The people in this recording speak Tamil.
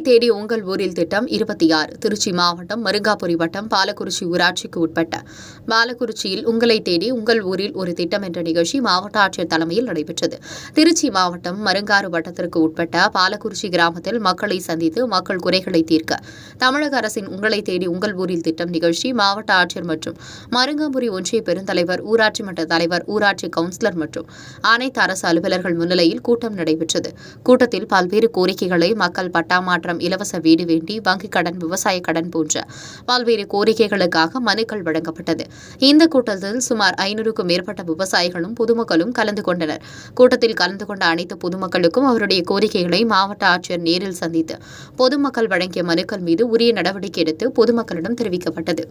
தேடி உங்கள் ஊரில் திட்டம் 26 திருச்சி மாவட்டம் மருங்காபுரி வட்டம் பாலக்குறிச்சி ஊராட்சிக்கு உட்பட்ட பாலக்குறிச்சியில் உங்களை தேடி உங்கள் ஊரில் ஒரு திட்டம் என்ற நிகழ்ச்சி மாவட்ட ஆட்சியர் தலைமையில் நடைபெற்றது. திருச்சி மாவட்டம் மருங்காறு வட்டத்திற்கு உட்பட்ட பாலக்குறிச்சி கிராமத்தில் மக்களை சந்தித்து மக்கள் குறைகளை தீர்க்க தமிழக அரசின் உங்களை தேடி உங்கள் ஊரில் திட்டம் நிகழ்ச்சி மாவட்ட ஆட்சியர் மற்றும் மருங்காபுரி ஒன்றிய பெருந்தலைவர், ஊராட்சி மன்ற தலைவர், ஊராட்சி கவுன்சிலர் மற்றும் அனைத்து அரசு அலுவலர்கள் முன்னிலையில் கூட்டம் நடைபெற்றது. கூட்டத்தில் பல்வேறு கோரிக்கைகளை மக்கள் பட்டா மாற்றம், இலவச வீடு வேண்டி, வங்கிக் கடன், விவசாய கடன் போன்ற பல்வேறு கோரிக்கைகளுக்காக மனுக்கள் வழங்கப்பட்டது. இந்த கூட்டத்தில் சுமார் 500க்கும் மேற்பட்ட விவசாயிகளும் பொதுமக்களும் கலந்து கொண்டனர். கூட்டத்தில் கலந்து கொண்ட அனைத்து பொதுமக்களுக்கும் அவருடைய கோரிக்கைகளை மாவட்ட ஆட்சியர் நேரில் சந்தித்து பொதுமக்கள் வழங்கிய மனுக்கள் மீது உரிய நடவடிக்கை எடுத்து பொதுமக்களிடம் தெரிவிக்கப்பட்டது.